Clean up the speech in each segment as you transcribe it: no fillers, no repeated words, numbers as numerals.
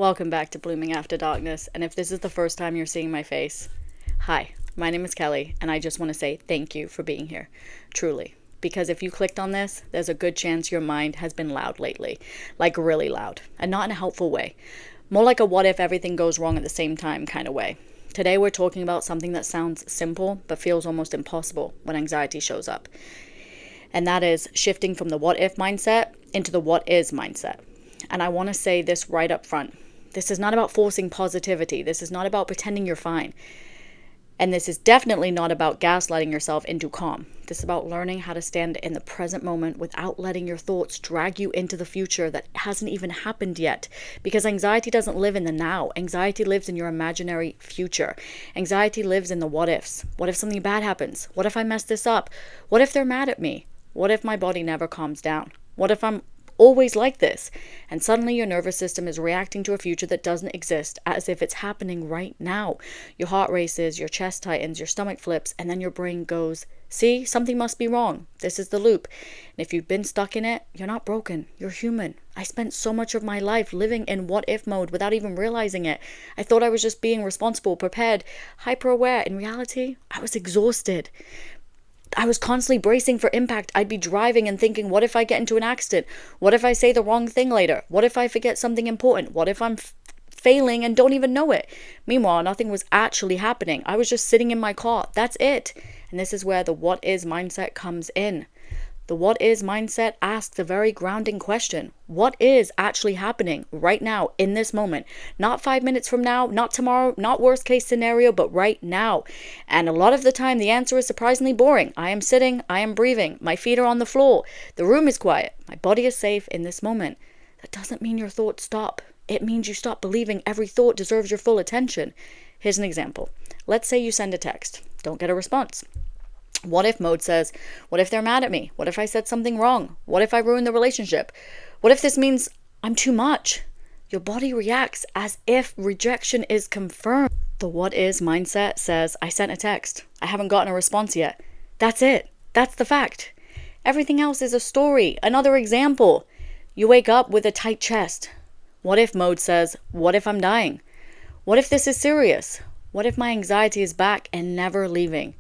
Welcome back to Blooming After Darkness, and if this is the first time you're seeing my face, hi, my name is Kelly, and I just want to say thank you for being here, truly. Because if you clicked on this, there's a good chance your mind has been loud lately, like really loud, and not in a helpful way. More like a what if everything goes wrong at the same time kind of way. Today we're talking about something that sounds simple, but feels almost impossible when anxiety shows up. And that is shifting from the what if mindset into the what is mindset. And I want to say this right up front. This is not about forcing positivity. This is not about pretending you're fine. And this is definitely not about gaslighting yourself into calm. This is about learning how to stand in the present moment without letting your thoughts drag you into the future that hasn't even happened yet. Because anxiety doesn't live in the now. Anxiety lives in your imaginary future. Anxiety lives in the what ifs. What if something bad happens? What if I mess this up? What if they're mad at me? What if my body never calms down? What if I'm always like this? And suddenly your nervous system is reacting to a future that doesn't exist as if it's happening right now. Your heart races, your chest tightens, your stomach flips, and then your brain goes, see, something must be wrong. This is the loop. And if you've been stuck in it, you're not broken. You're human. I spent so much of my life living in what if mode without even realizing it. I thought I was just being responsible, prepared, hyper aware. In reality, I was exhausted. I was constantly bracing for impact. I'd be driving and thinking, what if I get into an accident? What if I say the wrong thing later? What if I forget something important? What if I'm failing and don't even know it? Meanwhile, nothing was actually happening. I was just sitting in my car. That's it. And this is where the what is mindset comes in. The what is mindset asks a very grounding question. What is actually happening right now in this moment? Not 5 minutes from now, not tomorrow, not worst case scenario, but right now. And a lot of the time the answer is surprisingly boring. I am sitting, I am breathing, my feet are on the floor, the room is quiet, my body is safe in this moment. That doesn't mean your thoughts stop. It means you stop believing every thought deserves your full attention. Here's an example. Let's say you send a text, don't get a response. What if mode says, what if they're mad at me? What if I said something wrong? What if I ruin the relationship? What if this means I'm too much? Your body reacts as if rejection is confirmed. The what is mindset says, I sent a text. I haven't gotten a response yet. That's it. That's the fact. Everything else is a story, another example. You wake up with a tight chest. What if mode says, what if I'm dying? What if this is serious? What if my anxiety is back and never leaving?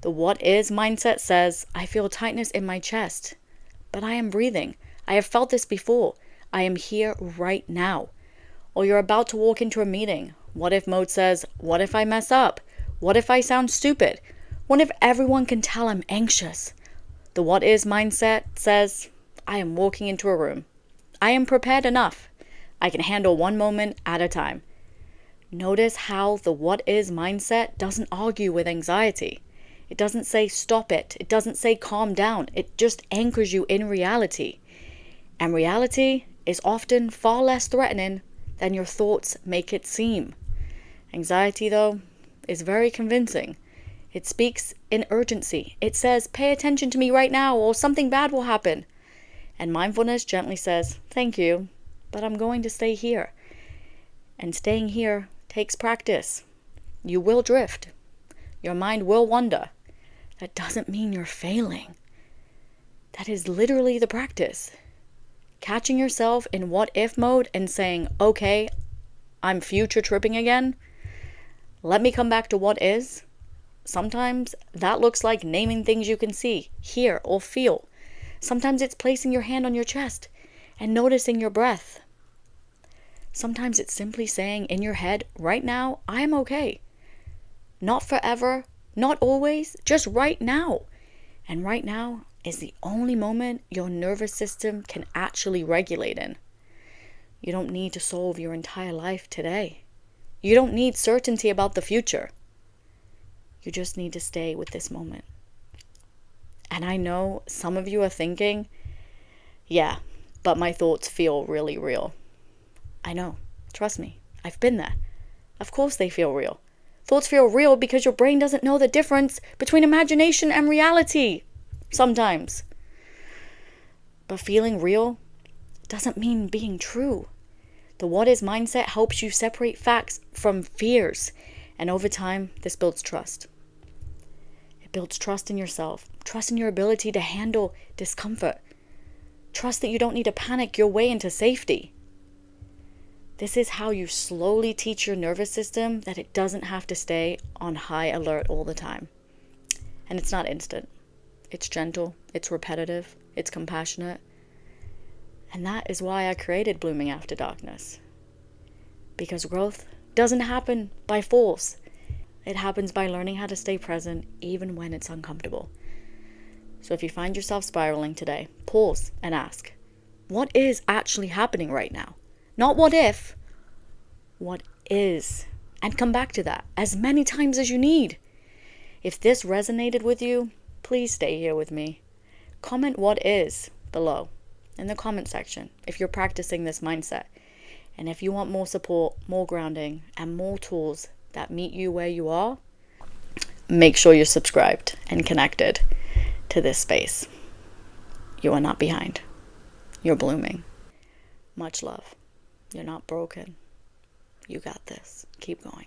The what is mindset says, I feel tightness in my chest, but I am breathing. I have felt this before. I am here right now. Or you're about to walk into a meeting. What if mode says, what if I mess up? What if I sound stupid? What if everyone can tell I'm anxious? The what is mindset says, I am walking into a room. I am prepared enough. I can handle one moment at a time. Notice how the what is mindset doesn't argue with anxiety. It doesn't say stop it. It doesn't say calm down. It just anchors you in reality. And reality is often far less threatening than your thoughts make it seem. Anxiety, though, is very convincing. It speaks in urgency. It says, pay attention to me right now or something bad will happen. And mindfulness gently says, thank you, but I'm going to stay here. And staying here takes practice. You will drift. Your mind will wander. That doesn't mean you're failing. That is literally the practice. Catching yourself in what if mode and saying, okay, I'm future tripping again. Let me come back to what is. Sometimes that looks like naming things you can see, hear, or feel. Sometimes it's placing your hand on your chest and noticing your breath. Sometimes it's simply saying in your head, right now, I am okay. Not forever, not always, just right now. And right now is the only moment your nervous system can actually regulate in. You don't need to solve your entire life today. You don't need certainty about the future. You just need to stay with this moment. And I know some of you are thinking, yeah, but my thoughts feel really real. I know, trust me, I've been there. Of course they feel real. Thoughts feel real because your brain doesn't know the difference between imagination and reality. Sometimes. But feeling real doesn't mean being true. The what is mindset helps you separate facts from fears. And over time, this builds trust. It builds trust in yourself. Trust in your ability to handle discomfort. Trust that you don't need to panic your way into safety. This is how you slowly teach your nervous system that it doesn't have to stay on high alert all the time. And it's not instant. It's gentle, it's repetitive, it's compassionate. And that is why I created Blooming After Darkness. Because growth doesn't happen by force. It happens by learning how to stay present even when it's uncomfortable. So if you find yourself spiraling today, pause and ask, what is actually happening right now? Not what if, what is? And come back to that as many times as you need. If this resonated with you, please stay here with me. Comment what is below in the comment section if you're practicing this mindset. And if you want more support, more grounding, and more tools that meet you where you are, make sure you're subscribed and connected to this space. You are not behind. You're blooming. Much love. You're not broken. You got this. Keep going.